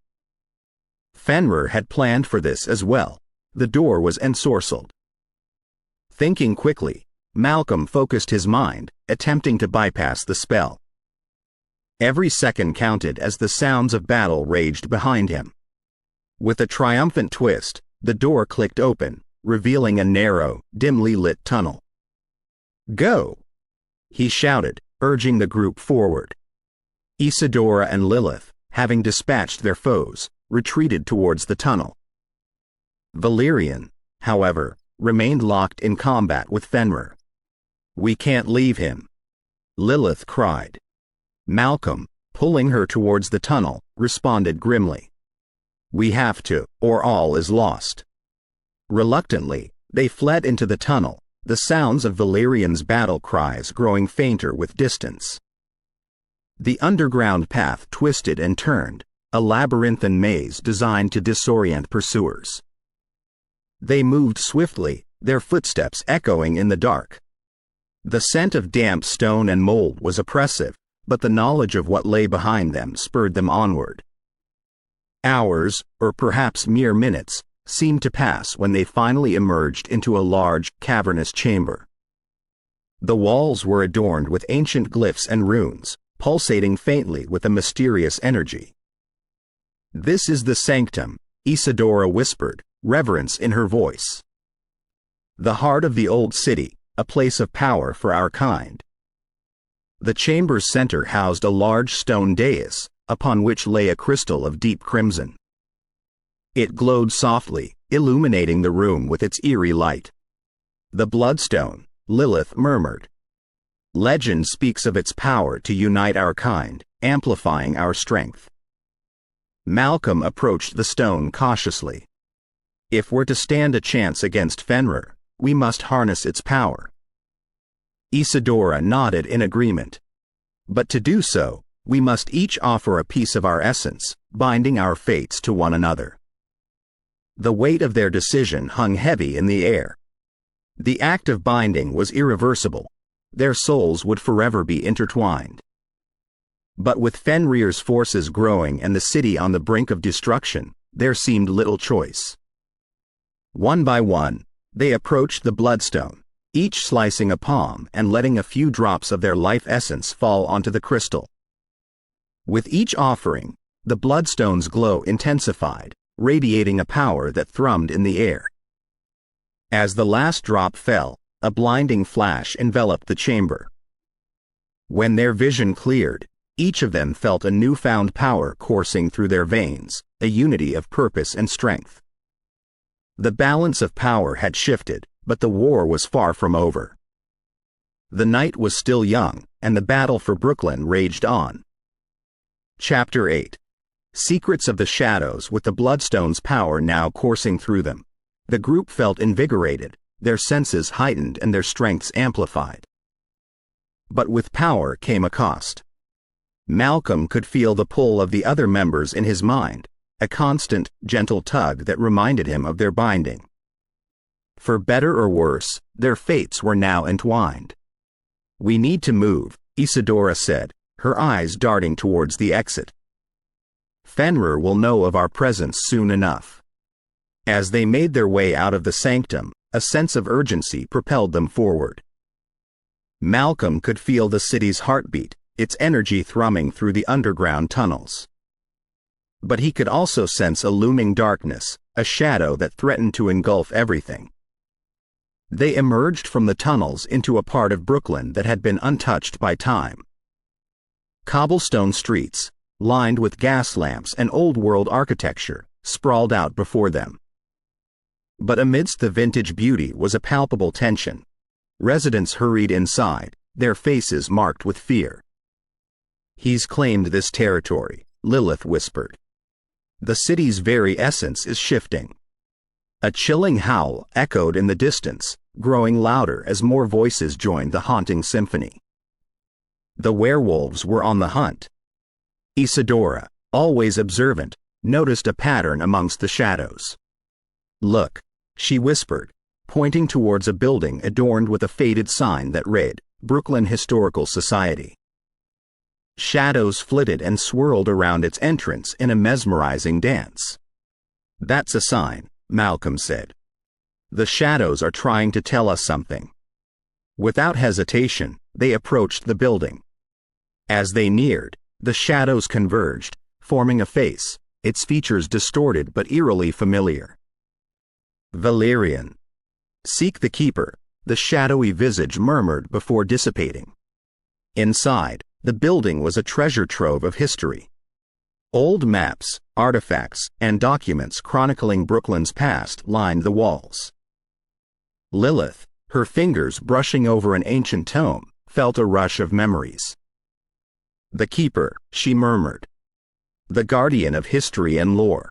Fenrir had planned for this as well. The door was ensorcelled. Thinking quickly, Malcom focused his mind, attempting to bypass the spell. Every second counted as the sounds of battle raged behind him. With a triumphant twist, the door clicked open, revealing a narrow, dimly lit tunnel. "Go!" he shouted, urging the group forward. Isadora and Lilith, having dispatched their foes, retreated towards the tunnel. Valerian, however, remained locked in combat with Fenrir. "We can't leave him," Lilith cried. Malcom, pulling her towards the tunnel, responded grimly. "We have to, or all is lost." Reluctantly, they fled into the tunnel, the sounds of Valerian's battle cries growing fainter with distance. The underground path twisted and turned, a labyrinthine maze designed to disorient pursuers. They moved swiftly, their footsteps echoing in the dark. The scent of damp stone and mold was oppressive, but the knowledge of what lay behind them spurred them onward. Hours, or perhaps mere minutes, seemed to pass when they finally emerged into a large, cavernous chamber. The walls were adorned with ancient glyphs and runes, pulsating faintly with a mysterious energy. "This is the sanctum," Isadora whispered, reverence in her voice. "The heart of the old city, a place of power for our kind." The chamber's center housed a large stone dais, upon which lay a crystal of deep crimson. It glowed softly, illuminating the room with its eerie light. "The bloodstone," Lilith murmured. "Legend speaks of its power to unite our kind, amplifying our strength." Malcom approached the stone cautiously. "If we're to stand a chance against Fenrir, we must harness its power." Isadora nodded in agreement. "But to do so, we must each offer a piece of our essence, binding our fates to one another." The weight of their decision hung heavy in the air. The act of binding was irreversible. Their souls would forever be intertwined. But with Fenrir's forces growing and the city on the brink of destruction, there seemed little choice. One by one, they approached the bloodstone, each slicing a palm and letting a few drops of their life essence fall onto the crystal. With each offering, the bloodstone's glow intensified, radiating a power that thrummed in the air. As the last drop fell, a blinding flash enveloped the chamber. When their vision cleared, each of them felt a newfound power coursing through their veins, a unity of purpose and strength. The balance of power had shifted, but the war was far from over. The night was still young, and the battle for Brooklyn raged on. Chapter 8. Secrets of the Shadows. With the Bloodstone's power now coursing through them, the group felt invigorated, their senses heightened and their strengths amplified. But with power came a cost. Malcom could feel the pull of the other members in his mind, a constant, gentle tug that reminded him of their binding. For better or worse, their fates were now entwined. "We need to move," Isadora said, her eyes darting towards the exit. "Fenrir will know of our presence soon enough." As they made their way out of the sanctum, a sense of urgency propelled them forward. Malcom could feel the city's heartbeat, its energy thrumming through the underground tunnels. But he could also sense a looming darkness, a shadow that threatened to engulf everything. They emerged from the tunnels into a part of Brooklyn that had been untouched by time. Cobblestone streets, lined with gas lamps and old-world architecture, sprawled out before them. But amidst the vintage beauty was a palpable tension. Residents hurried inside, their faces marked with fear. "He's claimed this territory," Lilith whispered. "The city's very essence is shifting." A chilling howl echoed in the distance, growing louder as more voices joined the haunting symphony. The werewolves were on the hunt. Isadora, always observant, noticed a pattern amongst the shadows. "Look," she whispered, pointing towards a building adorned with a faded sign that read, "Brooklyn Historical Society." Shadows flitted and swirled around its entrance in a mesmerizing dance. "That's a sign," Malcom said. "The shadows are trying to tell us something." Without hesitation, they approached the building. As they neared, the shadows converged, forming a face, its features distorted but eerily familiar. "Valerian. Seek the keeper," the shadowy visage murmured before dissipating. Inside, the building was a treasure trove of history. Old maps, artifacts, and documents chronicling Brooklyn's past lined the walls. Lilith, her fingers brushing over an ancient tome, felt a rush of memories. "The keeper," she murmured. "The guardian of history and lore."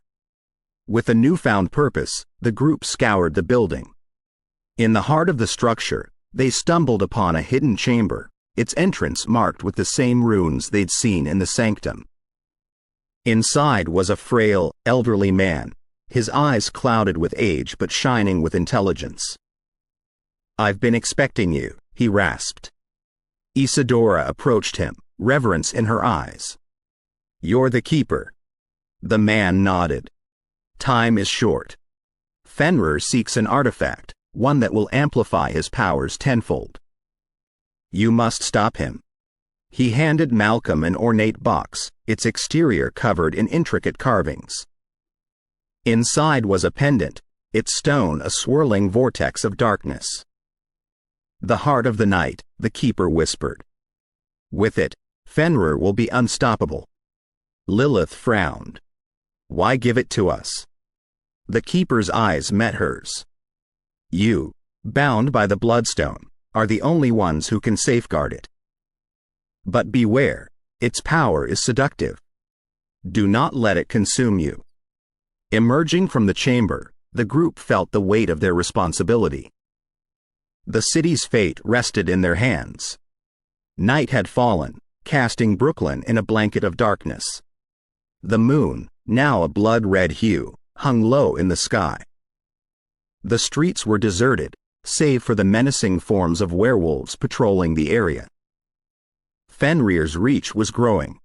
With a newfound purpose, the group scoured the building. In the heart of the structure, they stumbled upon a hidden chamber, its entrance marked with the same runes they'd seen in the sanctum. Inside was a frail, elderly man, his eyes clouded with age but shining with intelligence. "I've been expecting you," he rasped. Isadora approached him, reverence in her eyes. "You're the keeper." The man nodded. "Time is short. Fenrir seeks an artifact, one that will amplify his powers tenfold. You must stop him." He handed Malcom an ornate box, its exterior covered in intricate carvings. Inside was a pendant, its stone a swirling vortex of darkness. "The heart of the night," the keeper whispered. "With it, Fenrir will be unstoppable." Lilith frowned. "Why give it to us?" The keeper's eyes met hers. "You, bound by the bloodstone, are the only ones who can safeguard it. But beware, its power is seductive. Do not let it consume you." Emerging from the chamber, the group felt the weight of their responsibility. The city's fate rested in their hands. Night had fallen, casting Brooklyn in a blanket of darkness. The moon, now a blood-red hue, hung low in the sky. The streets were deserted, save for the menacing forms of werewolves patrolling the area. Fenrir's reach was growing.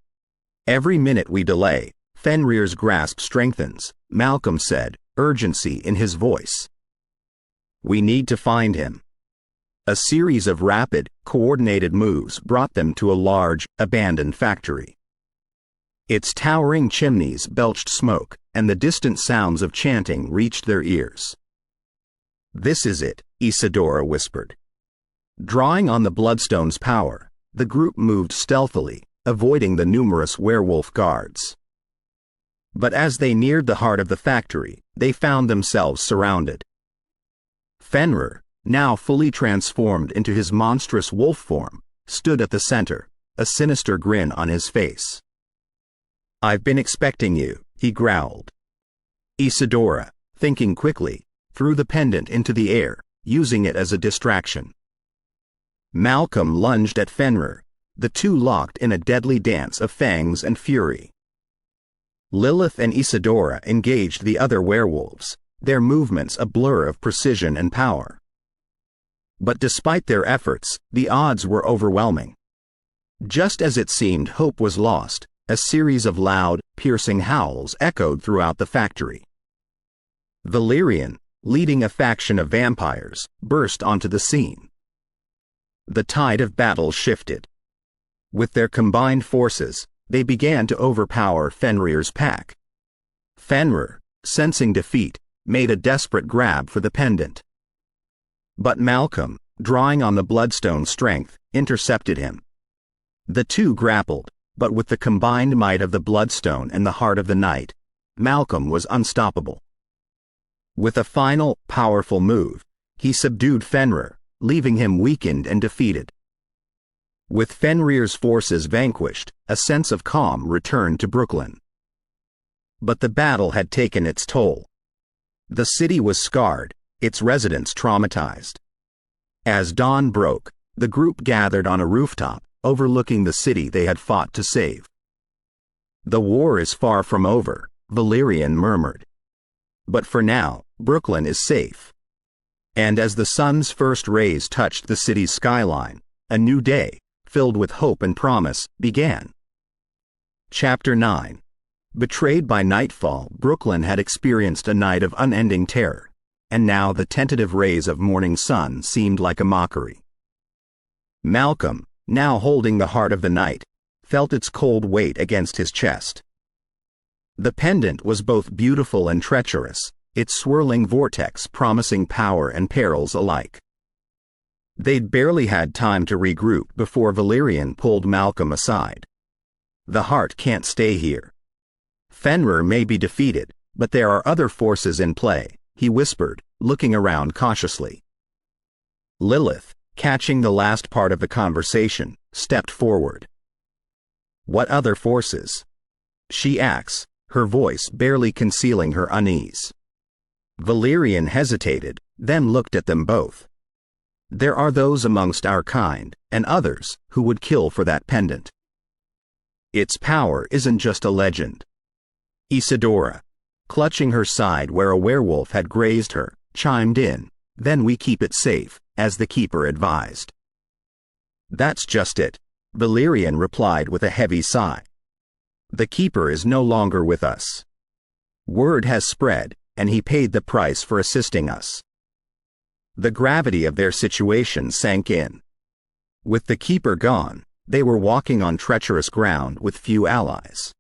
"Every minute we delay, Fenrir's grasp strengthens," Malcom said, urgency in his voice. "We need to find him." A series of rapid, coordinated moves brought them to a large, abandoned factory. Its towering chimneys belched smoke, and the distant sounds of chanting reached their ears. "This is it," Isadora whispered. Drawing on the Bloodstone's power, the group moved stealthily, avoiding the numerous werewolf guards. But as they neared the heart of the factory, they found themselves surrounded. Fenrir, now fully transformed into his monstrous wolf form, stood at the center, a sinister grin on his face. "I've been expecting you," he growled. Isadora, thinking quickly, threw the pendant into the air, using it as a distraction. Malcom lunged at Fenrir, the two locked in a deadly dance of fangs and fury. Lilith and Isadora engaged the other werewolves, their movements a blur of precision and power. But despite their efforts, the odds were overwhelming. Just as it seemed hope was lost, a series of loud, piercing howls echoed throughout the factory. Valerian, leading a faction of vampires, burst onto the scene. The tide of battle shifted. With their combined forces, they began to overpower Fenrir's pack. Fenrir, sensing defeat, made a desperate grab for the pendant. But Malcom, drawing on the Bloodstone's strength, intercepted him. The two grappled, but with the combined might of the Bloodstone and the Heart of the Night, Malcom was unstoppable. With a final, powerful move, he subdued Fenrir, leaving him weakened and defeated. With Fenrir's forces vanquished, a sense of calm returned to Brooklyn. But the battle had taken its toll. The city was scarred, its residents traumatized. As dawn broke, the group gathered on a rooftop, overlooking the city they had fought to save. "The war is far from over," Valerian murmured. "But for now, Brooklyn is safe." And as the sun's first rays touched the city's skyline, a new day, filled with hope and promise, began. Chapter 9. Betrayed by nightfall, Brooklyn had experienced a night of unending terror, and now the tentative rays of morning sun seemed like a mockery. Malcom, now holding the Heart of the Night, felt its cold weight against his chest. The pendant was both beautiful and treacherous, its swirling vortex promising power and perils alike. They'd barely had time to regroup before Valerian pulled Malcom aside. "The heart can't stay here. Fenrir may be defeated, but there are other forces in play," he whispered, looking around cautiously. Lilith, catching the last part of the conversation, stepped forward. "What other forces?" she asked, her voice barely concealing her unease. Valerian hesitated, then looked at them both. "There are those amongst our kind, and others, who would kill for that pendant. Its power isn't just a legend." Isadora, clutching her side where a werewolf had grazed her, chimed in, "Then we keep it safe, as the keeper advised." "That's just it," Valerian replied with a heavy sigh. "The keeper is no longer with us. Word has spread, and he paid the price for assisting us." The gravity of their situation sank in. With the keeper gone, they were walking on treacherous ground with few allies.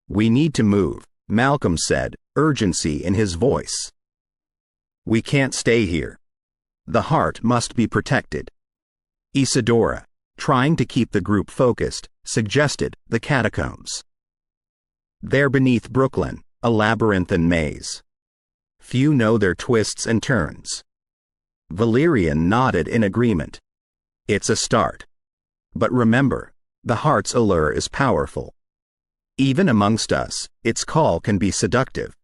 "We need to move," Malcom said, urgency in his voice. "We can't stay here. The heart must be protected." Isadora, trying to keep the group focused, suggested the catacombs. "They're beneath Brooklyn, a labyrinthine maze. Few know their twists and turns." Valerian nodded in agreement. "It's a start. But remember, the heart's allure is powerful. Even amongst us, its call can be seductive."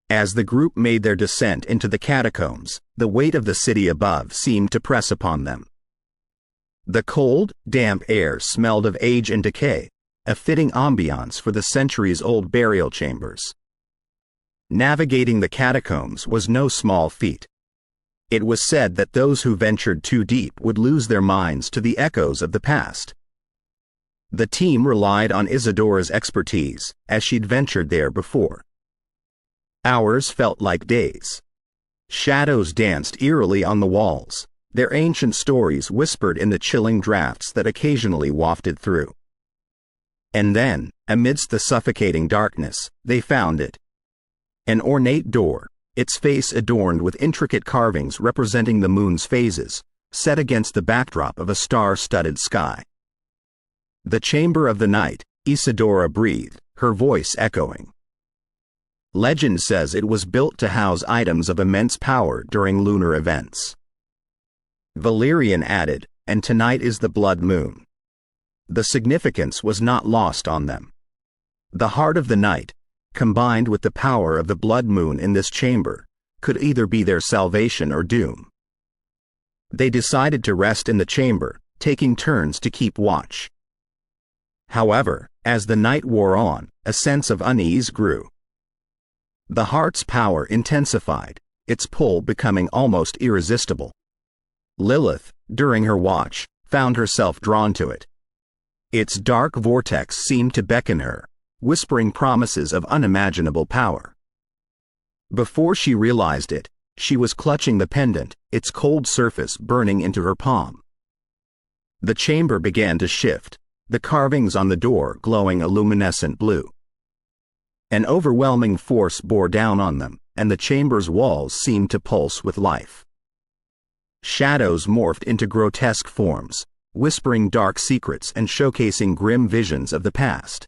As the group made their descent into the catacombs, the weight of the city above seemed to press upon them. The cold, damp air smelled of age and decay, a fitting ambiance for the centuries-old burial chambers. Navigating the catacombs was no small feat. It was said that those who ventured too deep would lose their minds to the echoes of the past. The team relied on Isadora's expertise, as she'd ventured there before. Hours felt like days. Shadows danced eerily on the walls, their ancient stories whispered in the chilling drafts that occasionally wafted through. And then, amidst the suffocating darkness, they found it. An ornate door, its face adorned with intricate carvings representing the moon's phases, set against the backdrop of a star-studded sky. "The Chamber of the Night," Isadora breathed, her voice echoing. "Legend says it was built to house items of immense power during lunar events." Valerian added, "And tonight is the blood moon." The significance was not lost on them. The Heart of the Night, combined with the power of the blood moon in this chamber, could either be their salvation or doom. They decided to rest in the chamber, taking turns to keep watch. However, as the night wore on, a sense of unease grew. The heart's power intensified, its pull becoming almost irresistible. Lilith, during her watch, found herself drawn to it. Its dark vortex seemed to beckon her, whispering promises of unimaginable power. Before she realized it, she was clutching the pendant, its cold surface burning into her palm. The chamber began to shift, the carvings on the door glowing a luminescent blue. An overwhelming force bore down on them, and the chamber's walls seemed to pulse with life. Shadows morphed into grotesque forms, whispering dark secrets and showcasing grim visions of the past.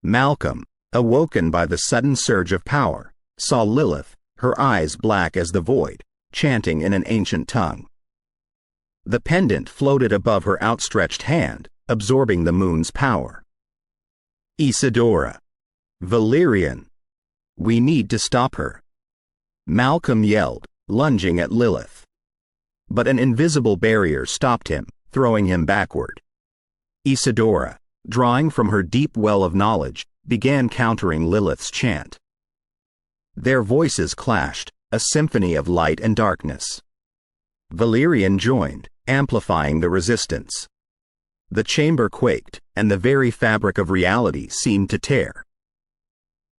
Malcom, awoken by the sudden surge of power, saw Lilith, her eyes black as the void, chanting in an ancient tongue. The pendant floated above her outstretched hand, absorbing the moon's power. Isadora. Valerian. We need to stop her. Malcom yelled, lunging at Lilith. But an invisible barrier stopped him, throwing him backward. Isadora, drawing from her deep well of knowledge, began countering Lilith's chant. Their voices clashed, a symphony of light and darkness. Valerian joined, amplifying the resistance. The chamber quaked, and the very fabric of reality seemed to tear.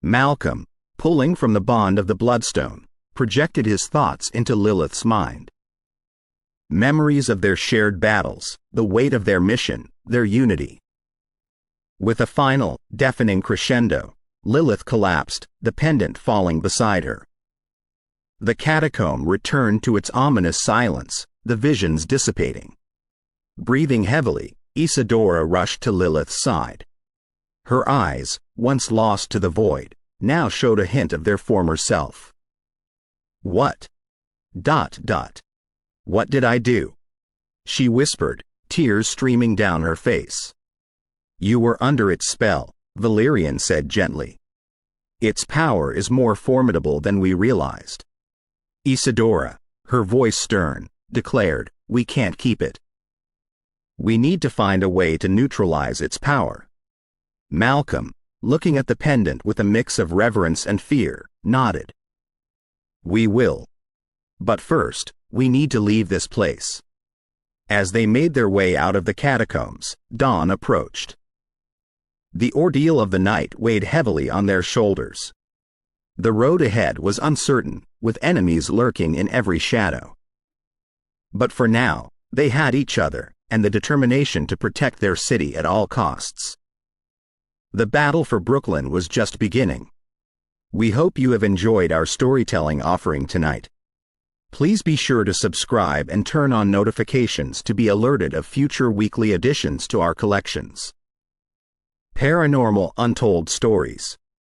Malcom, pulling from the bond of the bloodstone, projected his thoughts into Lilith's mind. Memories of their shared battles, the weight of their mission, their unity. With a final, deafening crescendo, Lilith collapsed, the pendant falling beside her. The catacomb returned to its ominous silence, the visions dissipating. Breathing heavily, Isadora rushed to Lilith's side. Her eyes, once lost to the void, now showed a hint of their former self. What? What did I do? She whispered, tears streaming down her face. You were under its spell, Valerian said gently. Its power is more formidable than we realized. Isadora, her voice stern, declared, we can't keep it. We need to find a way to neutralize its power. Malcom, looking at the pendant with a mix of reverence and fear, nodded. We will. But first, we need to leave this place. As they made their way out of the catacombs, dawn approached. The ordeal of the night weighed heavily on their shoulders. The road ahead was uncertain, with enemies lurking in every shadow. But for now, they had each other, and the determination to protect their city at all costs. The battle for Brooklyn was just beginning. We hope you have enjoyed our storytelling offering tonight. Please be sure to subscribe and turn on notifications to be alerted of future weekly additions to our collections. Paranormal Untold Stories.